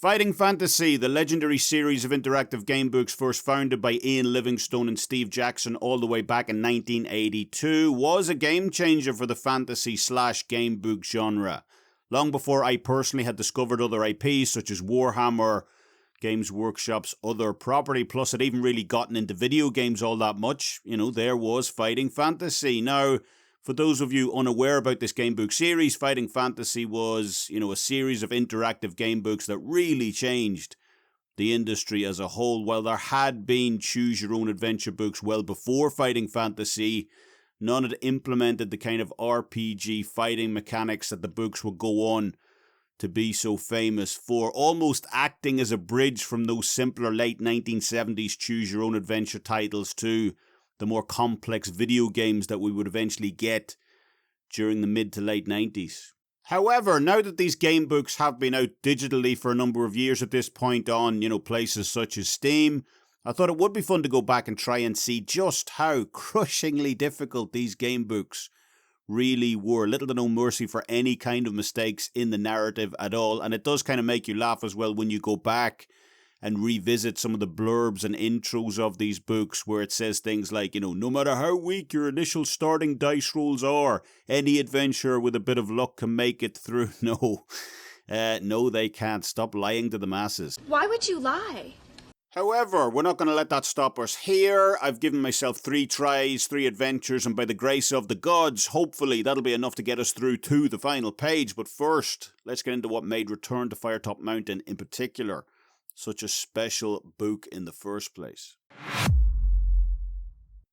Fighting Fantasy, the legendary series of interactive gamebooks first founded by Ian Livingstone and Steve Jackson all the way back in 1982, was a game changer for the fantasy/gamebook genre. Long before I personally had discovered other IPs such as Warhammer, Games Workshop's other property, plus had even really gotten into video games all that much, there was Fighting Fantasy. Now, for those of you unaware about this gamebook series, Fighting Fantasy was, a series of interactive gamebooks that really changed the industry as a whole. While there had been choose-your-own-adventure books well before Fighting Fantasy, none had implemented the kind of RPG fighting mechanics that the books would go on to be so famous for, almost acting as a bridge from those simpler late 1970s choose-your-own-adventure titles to the more complex video games that we would eventually get during the mid to late 90s. However, now that these game books have been out digitally for a number of years at this point on, places such as Steam, I thought it would be fun to go back and try and see just how crushingly difficult these game books really were. Little to no mercy for any kind of mistakes in the narrative at all. And it does kind of make you laugh as well when you go back and revisit some of the blurbs and intros of these books where it says things like, no matter how weak your initial starting dice rolls are, any adventurer with a bit of luck can make it through. No, they can't. Stop lying to the masses. Why would you lie? However, we're not going to let that stop us here. I've given myself 3 tries, 3 adventures, and by the grace of the gods, hopefully that'll be enough to get us through to the final page. But first, let's get into what made Return to Firetop Mountain in particular such a special book in the first place.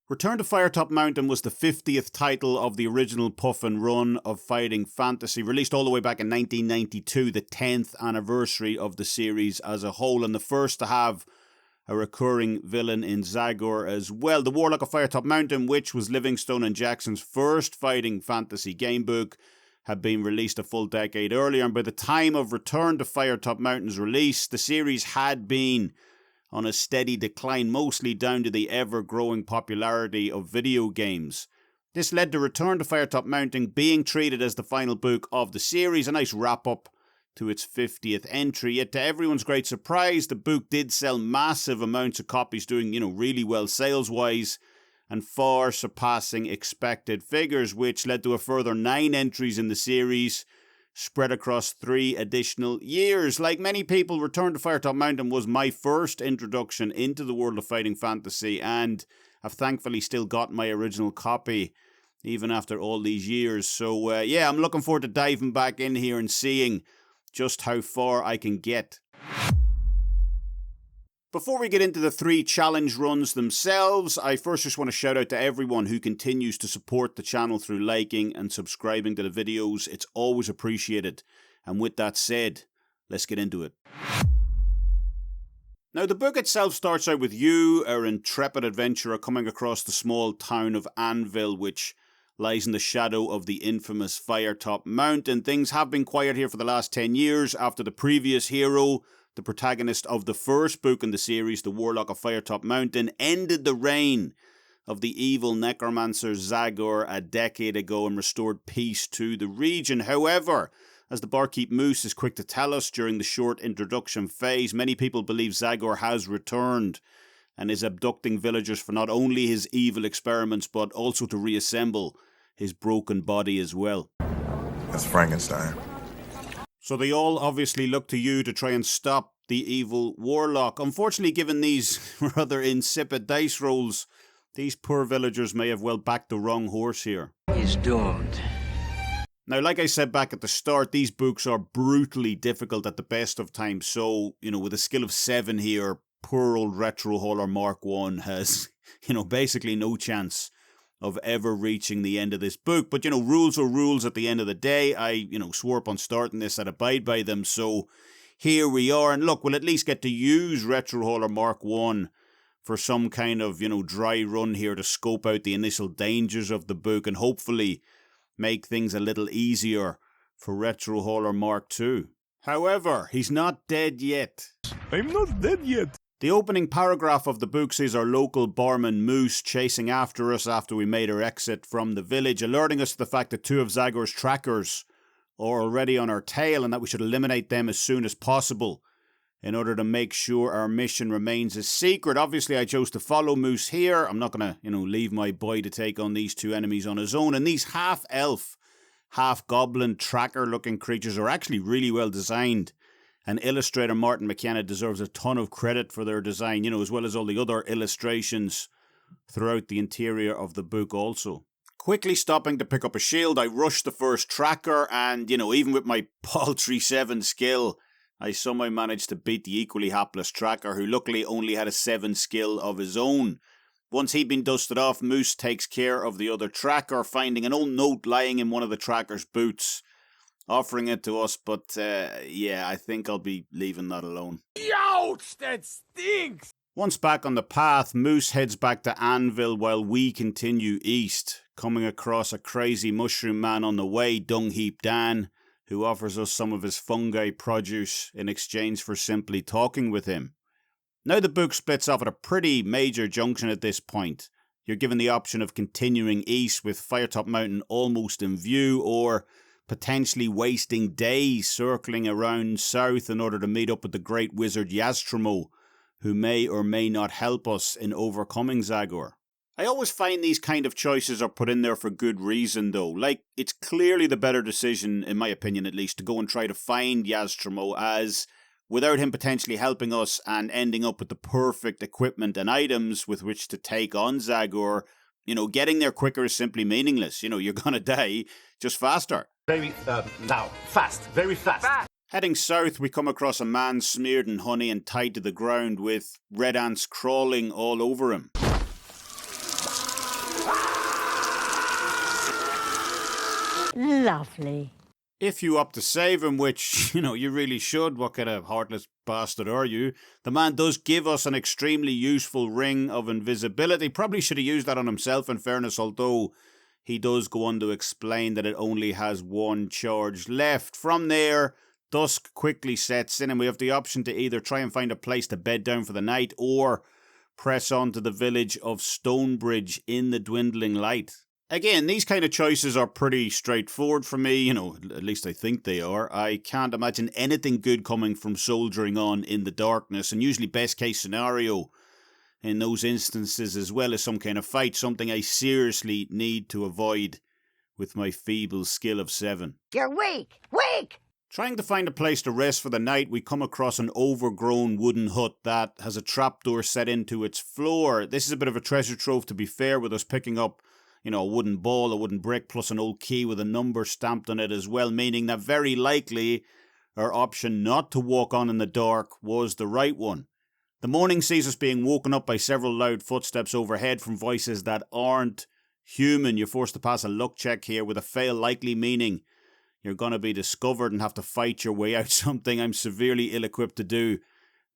Return to Firetop Mountain was the 50th title of the original puff and run of Fighting Fantasy, released all the way back in 1992, the 10th anniversary of the series as a whole, and the first to have a recurring villain in Zagor as well. The Warlock of Firetop Mountain, which was Livingstone and Jackson's first Fighting Fantasy gamebook, had been released a full decade earlier, and by the time of Return to Firetop Mountain's release, the series had been on a steady decline, mostly down to the ever-growing popularity of video games. This led to Return to Firetop Mountain being treated as the final book of the series, a nice wrap-up to its 50th entry. Yet to everyone's great surprise, the book did sell massive amounts of copies, doing, really well sales-wise, and far surpassing expected figures, which led to a further 9 entries in the series, spread across 3 additional years. Like many people, Return to Firetop Mountain was my first introduction into the world of Fighting Fantasy, and I've thankfully still got my original copy, even after all these years. So I'm looking forward to diving back in here and seeing just how far I can get. Before we get into the 3 challenge runs themselves, I first just want to shout out to everyone who continues to support the channel through liking and subscribing to the videos. It's always appreciated. And with that said, let's get into it. Now, the book itself starts out with you, our intrepid adventurer, coming across the small town of Anvil, which lies in the shadow of the infamous Firetop Mountain. Things have been quiet here for the last 10 years after the previous hero, the protagonist of the first book in the series, the Warlock of Firetop Mountain, ended the reign of the evil necromancer Zagor a decade ago and restored peace to the region. However, as the barkeep Moose is quick to tell us during the short introduction phase, many people believe Zagor has returned and is abducting villagers for not only his evil experiments, but also to reassemble his broken body as well. That's Frankenstein. So they all obviously look to you to try and stop the evil warlock. Unfortunately, given these rather insipid dice rolls, these poor villagers may have well backed the wrong horse here. He's doomed. Now, like I said back at the start, these books are brutally difficult at the best of times. So, with a skill of 7 here, poor old RetroHauler Mark 1 has, basically no chance of ever reaching the end of this book. But, rules are rules at the end of the day. I, swore up on starting this, I'd abide by them. So here we are. And look, we'll at least get to use RetroHauler Mark 1 for some kind of, dry run here to scope out the initial dangers of the book and hopefully make things a little easier for RetroHauler Mark 2. However, he's not dead yet. I'm not dead yet. The opening paragraph of the book sees our local barman Moose chasing after us after we made our exit from the village, alerting us to the fact that 2 of Zagor's trackers are already on our tail and that we should eliminate them as soon as possible in order to make sure our mission remains a secret. Obviously, I chose to follow Moose here. I'm not going to, leave my boy to take on these two enemies on his own. And these half-elf, half-goblin, tracker-looking creatures are actually really well designed. And illustrator Martin McKenna deserves a ton of credit for their design, as well as all the other illustrations throughout the interior of the book also. Quickly stopping to pick up a shield, I rushed the first tracker, and, even with my paltry 7 skill, I somehow managed to beat the equally hapless tracker, who luckily only had a 7 skill of his own. Once he'd been dusted off, Moose takes care of the other tracker, finding an old note lying in one of the tracker's boots, offering it to us, but I think I'll be leaving that alone. Ouch, that stinks! Once back on the path, Moose heads back to Anvil while we continue east, coming across a crazy mushroom man on the way, Dung Heap Dan, who offers us some of his fungi produce in exchange for simply talking with him. Now the book splits off at a pretty major junction at this point. You're given the option of continuing east with Firetop Mountain almost in view, or potentially wasting days circling around south in order to meet up with the great wizard Yaztramo, who may or may not help us in overcoming Zagor. I always find these kind of choices are put in there for good reason though. Like, it's clearly the better decision, in my opinion at least, to go and try to find Yaztramo, as without him potentially helping us and ending up with the perfect equipment and items with which to take on Zagor, getting there quicker is simply meaningless. You're gonna die just faster. Very fast. Heading south, we come across a man smeared in honey and tied to the ground with red ants crawling all over him. Lovely. If you opt to save him, which, you really should, what kind of heartless bastard are you? The man does give us an extremely useful ring of invisibility. Probably should have used that on himself, in fairness, although he does go on to explain that it only has 1 charge left. From there, dusk quickly sets in and we have the option to either try and find a place to bed down for the night or press on to the village of Stonebridge in the dwindling light. Again, these kind of choices are pretty straightforward for me, at least I think they are. I can't imagine anything good coming from soldiering on in the darkness, and usually best case scenario in those instances as well as some kind of fight, something I seriously need to avoid with my feeble skill of 7. You're weak! Weak! Trying to find a place to rest for the night, we come across an overgrown wooden hut that has a trapdoor set into its floor. This is a bit of a treasure trove, to be fair, with us picking up a wooden ball, a wooden brick, plus an old key with a number stamped on it as well, meaning that very likely our option not to walk on in the dark was the right one. The morning sees us being woken up by several loud footsteps overhead from voices that aren't human. You're forced to pass a luck check here with a fail likely meaning you're going to be discovered and have to fight your way out, something I'm severely ill-equipped to do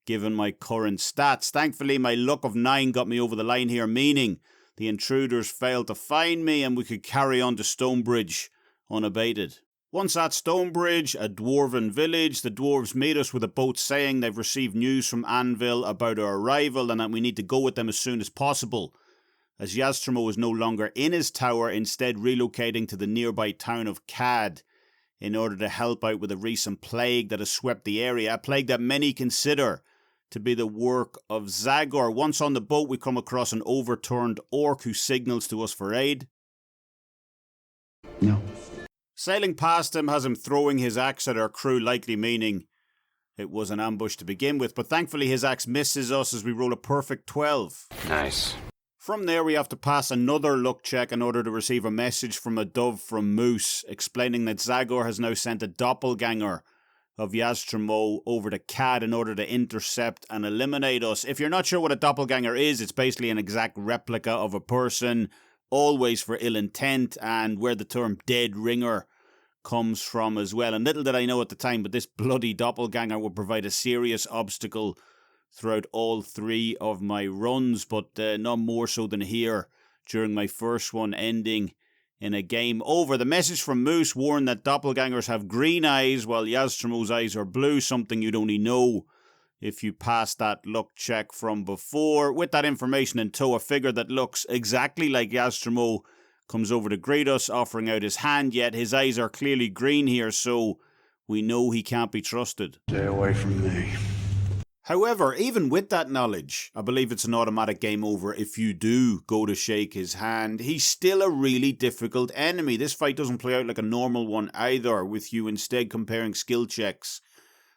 given my current stats. Thankfully, my luck of 9 got me over the line here, meaning the intruders failed to find me and we could carry on to Stonebridge unabated. Once at Stonebridge, a dwarven village, the dwarves meet us with a boat saying they've received news from Anvil about our arrival and that we need to go with them as soon as possible, as Yaztramo is no longer in his tower, instead relocating to the nearby town of Cad in order to help out with a recent plague that has swept the area, a plague that many consider to be the work of Zagor. Once on the boat, we come across an overturned orc who signals to us for aid. No. Sailing past him has him throwing his axe at our crew, likely meaning it was an ambush to begin with, but thankfully his axe misses us as we roll a perfect 12. Nice. From there, we have to pass another luck check in order to receive a message from a dove from Moose, explaining that Zagor has now sent a doppelganger of Yaztramo over to Cad in order to intercept and eliminate us. If you're not sure what a doppelganger is, it's basically an exact replica of a person, always for ill intent, and where the term dead ringer comes from as well. And little did I know at the time, but this bloody doppelganger would provide a serious obstacle throughout all 3 of my runs, but not more so than here during my first one, ending in a game over. The message from Moose warned that doppelgangers have green eyes while Yaztramo's eyes are blue, something you'd only know if you pass that luck check from before. With that information in tow, a figure that looks exactly like Yaztramo comes over to greet us, offering out his hand, yet his eyes are clearly green here, so we know he can't be trusted. Stay away from me. However, even with that knowledge, I believe it's an automatic game over if you do go to shake his hand. He's still a really difficult enemy. This fight doesn't play out like a normal one either, with you instead comparing skill checks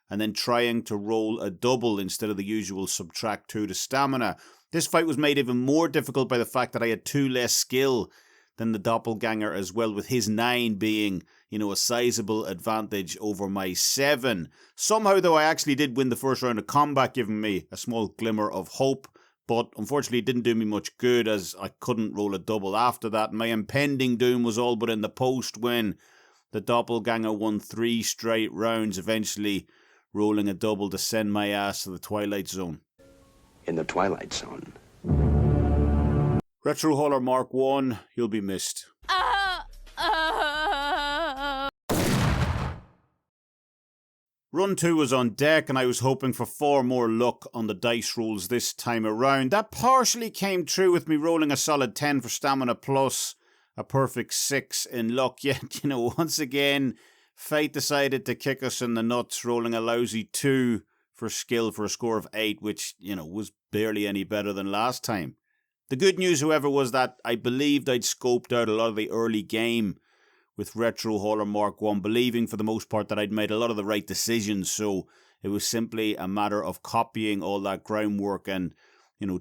and then trying to roll a double instead of the usual subtract 2 to stamina. This fight was made even more difficult by the fact that I had 2 less skill than the doppelganger as well, with his 9 being, a sizable advantage over my 7. Somehow, though, I actually did win the first round of combat, giving me a small glimmer of hope, but unfortunately it didn't do me much good as I couldn't roll a double after that. My impending doom was all but in the post when the doppelganger won 3 straight rounds, eventually rolling a double to send my ass to the Twilight Zone. In the Twilight Zone. RetroHauler Mark 1, you'll be missed. Run 2 was on deck and I was hoping for 4 more luck on the dice rolls this time around. That partially came true with me rolling a solid 10 for stamina plus a perfect 6 in luck. Yet, once again, fate decided to kick us in the nuts, rolling a lousy 2 for skill for a score of 8, which, was barely any better than last time. The good news, however, was that I believed I'd scoped out a lot of the early game with RetroHauler Mark 1, believing for the most part that I'd made a lot of the right decisions, so it was simply a matter of copying all that groundwork and,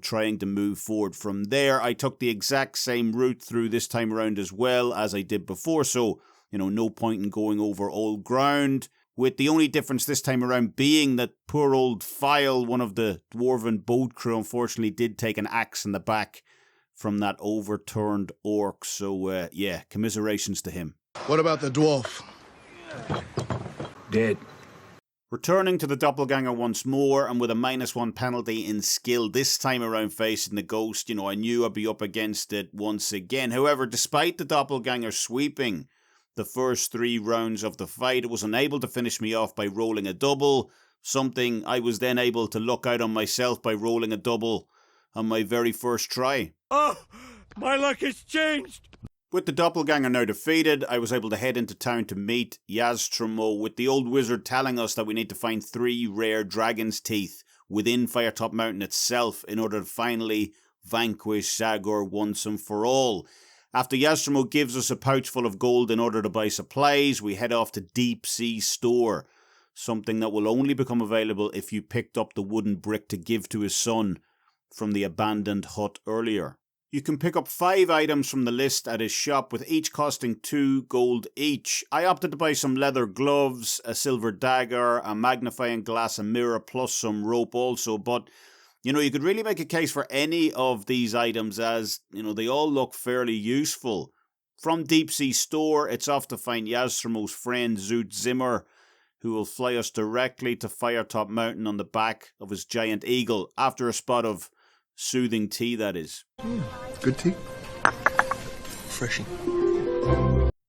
trying to move forward from there. I took the exact same route through this time around as well as I did before, so, no point in going over old ground, with the only difference this time around being that poor old File, one of the dwarven boat crew, unfortunately did take an axe in the back from that overturned orc. So, commiserations to him. What about the dwarf? Dead. Returning to the doppelganger once more, and with a -1 penalty in skill, this time around facing the ghost, I knew I'd be up against it once again. However, despite the doppelganger sweeping the first 3 rounds of the fight, it was unable to finish me off by rolling a double, something I was then able to luck out on myself by rolling a double on my very first try. Oh, my luck has changed. With the doppelganger now defeated, I was able to head into town to meet Yaztramo, with the old wizard telling us that we need to find 3 rare dragon's teeth within Firetop Mountain itself in order to finally vanquish Zagor once and for all. After Yaztramo gives us a pouch full of gold in order to buy supplies, we head off to Deep Sea Store, something that will only become available if you picked up the wooden brick to give to his son from the abandoned hut earlier. You can pick up 5 items from the list at his shop, with each costing 2 gold each. I opted to buy some leather gloves, a silver dagger, a magnifying glass, a mirror, plus some rope also, but you could really make a case for any of these items as, they all look fairly useful. From Deep Sea Store, it's off to find Yaztramo's friend Zoot Zimmer, who will fly us directly to Firetop Mountain on the back of his giant eagle, after a spot of soothing tea, that is. Good tea? Freshy.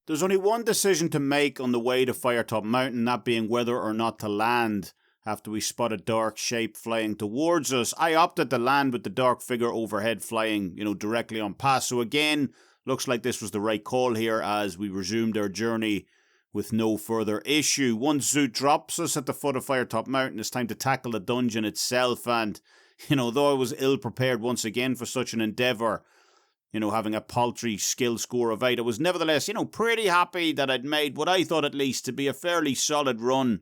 There's only one decision to make on the way to Firetop Mountain, that being whether or not to land. After we spot a dark shape flying towards us, I opted to land with the dark figure overhead flying, directly on past. So again, looks like this was the right call here as we resumed our journey with no further issue. Once Zoot drops us at the foot of Firetop Mountain, it's time to tackle the dungeon itself. And, though I was ill prepared once again for such an endeavour, having a paltry skill score of 8, I was nevertheless, pretty happy that I'd made what I thought at least to be a fairly solid run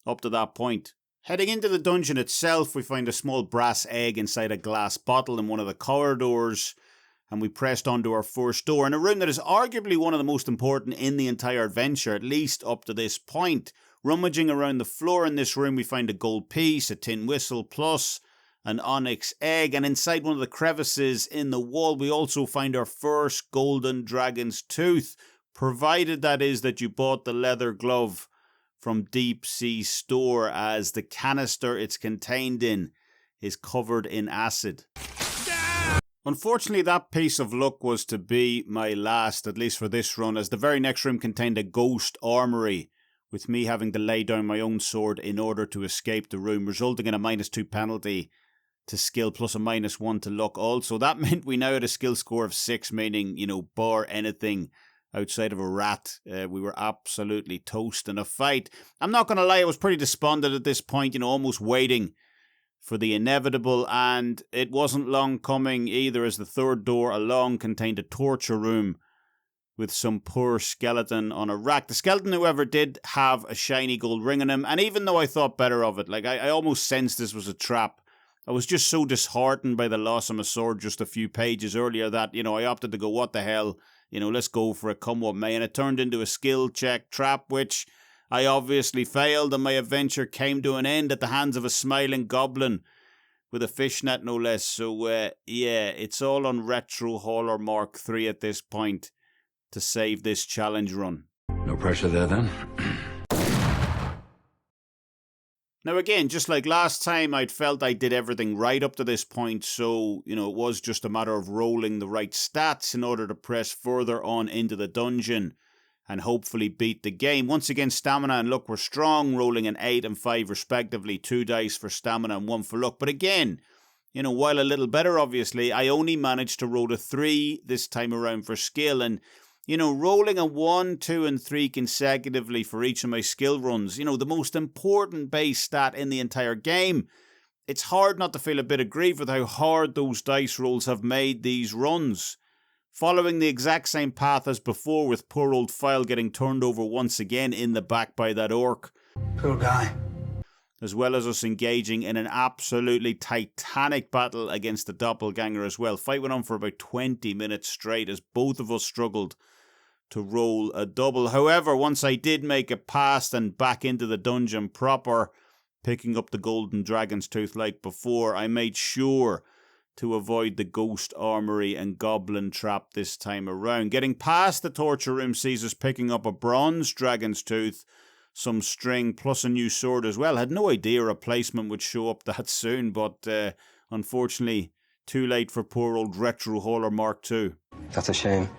up to that point. Heading into the dungeon itself, we find a small brass egg inside a glass bottle in one of the corridors, and we pressed onto our first door in a room that is arguably one of the most important in the entire adventure, at least up to this point. Rummaging around the floor in this room, we find a gold piece, a tin whistle, plus an onyx egg, and inside one of the crevices in the wall, we also find our first golden dragon's tooth, provided that is that you bought the leather glove from Deep Sea Store, as the canister it's contained in is covered in acid. Unfortunately, that piece of luck was to be my last, at least for this run, as the very next room contained a ghost armory, with me having to lay down my own sword in order to escape the room, resulting in a -2 penalty to skill plus a -1 to luck also. That meant we now had a skill score of 6, meaning, bar anything outside of a rat, we were absolutely toast in a fight. I'm not going to lie, I was pretty despondent at this point, almost waiting for the inevitable, and it wasn't long coming either, as the third door along contained a torture room with some poor skeleton on a rack. The skeleton, however, did have a shiny gold ring on him, and even though I thought better of it, I almost sensed this was a trap, I was just so disheartened by the loss of my sword just a few pages earlier that, I opted to go, what the hell, let's go for it, come what may, and it turned into a skill check trap, which I obviously failed, and my adventure came to an end at the hands of a smiling goblin with a fishnet, no less. So, yeah, it's all on RetroHauler Mark III at this point to save this challenge run. No pressure there, then? Now again, just like last time, I'd felt I did everything right up to this point, so, it was just a matter of rolling the right stats in order to press further on into the dungeon and hopefully beat the game. Once again, stamina and luck were strong, rolling an 8 and 5 respectively, 2 dice for stamina and 1 for luck. But again, while a little better obviously, I only managed to roll a 3 this time around for skill, and rolling a 1, 2 and 3 consecutively for each of my skill runs, the most important base stat in the entire game, it's hard not to feel a bit aggrieved with how hard those dice rolls have made these runs. Following the exact same path as before, with poor old File getting turned over once again in the back by that orc. Poor guy. As well as us engaging in an absolutely titanic battle against the doppelganger as well. Fight went on for about 20 minutes straight as both of us struggled to roll a double. However, once I did make it past and back into the dungeon proper, picking up the golden dragon's tooth like before, I made sure to avoid the ghost armory and goblin trap this time around. Getting past the torture room sees us picking up a bronze dragon's tooth, some string, plus a new sword as well. Had no idea a replacement would show up that soon, but unfortunately too late for poor old RetroHauler Mark II. That's a shame.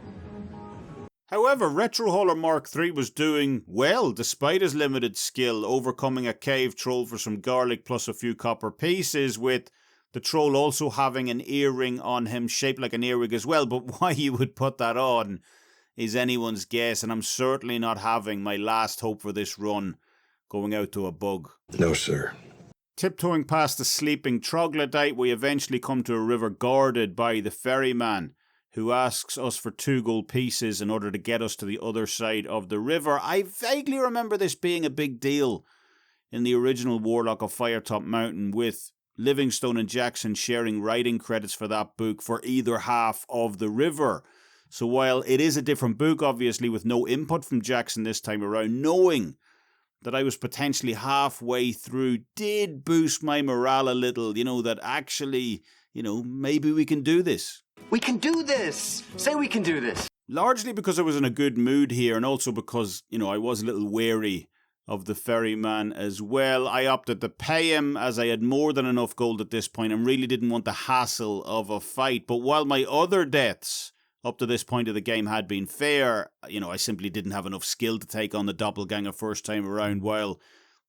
However, RetroHauler Mark III was doing well despite his limited skill, overcoming a cave troll for some garlic plus a few copper pieces, with the troll also having an earring on him shaped like an earwig as well. But why you would put that on is anyone's guess, and I'm certainly not having my last hope for this run going out to a bug. No, sir. Tiptoeing past the sleeping troglodyte, we eventually come to a river guarded by the ferryman, who asks us for 2 gold pieces in order to get us to the other side of the river. I vaguely remember this being a big deal in the original Warlock of Firetop Mountain, with Livingstone and Jackson sharing writing credits for that book for either half of the river. So while it is a different book, obviously, with no input from Jackson this time around, knowing that I was potentially halfway through did boost my morale a little, that actually, maybe we can do this. We can do this! Say we can do this! Largely because I was in a good mood here, and also because, I was a little wary of the ferryman as well. I opted to pay him, as I had more than enough gold at this point and really didn't want the hassle of a fight. But while my other deaths up to this point of the game had been fair, I simply didn't have enough skill to take on the doppelganger first time around, while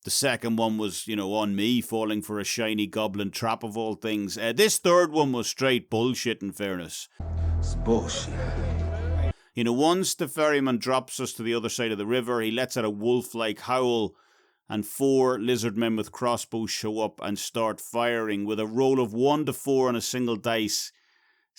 the second one was, on me falling for a shiny goblin trap of all things. This third one was straight bullshit, in fairness. It's bullshit. Once the ferryman drops us to the other side of the river, he lets out a wolf-like howl, and 4 lizard men with crossbows show up and start firing, with a roll of 1 to 4 on a single dice,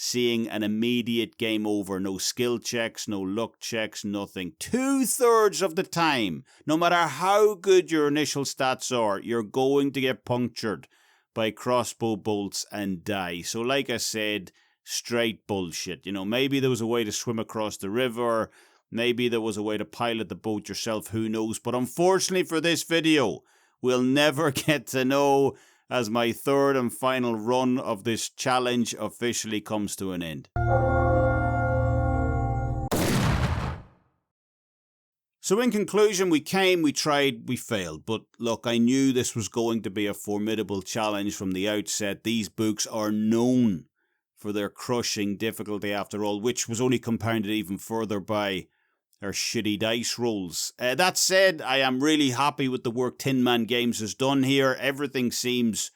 seeing an immediate game over. No skill checks, no luck checks, nothing. 2/3 of the time, no matter how good your initial stats are, you're going to get punctured by crossbow bolts and die. So like I said, straight bullshit. Maybe there was a way to swim across the river, maybe there was a way to pilot the boat yourself, who knows. But unfortunately for this video, we'll never get to know, as my third and final run of this challenge officially comes to an end. So in conclusion, we came, we tried, we failed. But look, I knew this was going to be a formidable challenge from the outset. These books are known for their crushing difficulty after all, which was only compounded even further by our shitty dice rolls. That said, I am really happy with the work Tin Man Games has done here. Everything seems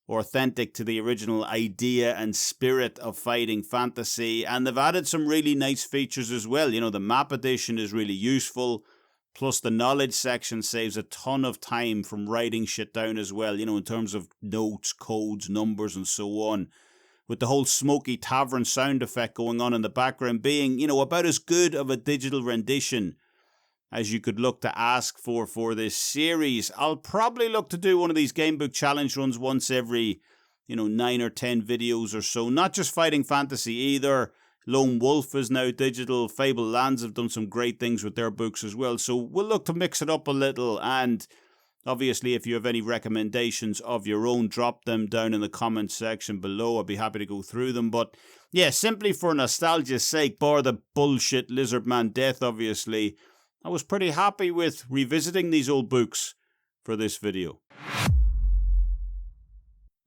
authentic to the original idea and spirit of fighting fantasy, and they've added some really nice features as well. The map edition is really useful. Plus, the knowledge section saves a ton of time from writing shit down as well, in terms of notes, codes, numbers, and so on. With the whole smoky tavern sound effect going on in the background being, about as good of a digital rendition as you could look to ask for this series. I'll probably look to do one of these Gamebook challenge runs once every, 9 or 10 videos or so. Not just Fighting Fantasy either. Lone Wolf is now digital. Fable Lands have done some great things with their books as well. So we'll look to mix it up a little. And obviously, if you have any recommendations of your own, drop them down in the comments section below. I'd be happy to go through them. But yeah, simply for nostalgia's sake, bar the bullshit Lizardman death, obviously, I was pretty happy with revisiting these old books for this video.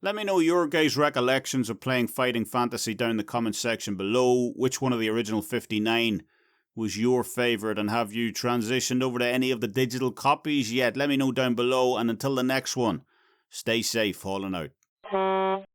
Let me know your guys' recollections of playing Fighting Fantasy down in the comments section below. Which one of the original 59 was your favourite, and have you transitioned over to any of the digital copies yet? Let me know down below, and until the next one, stay safe, hauling out.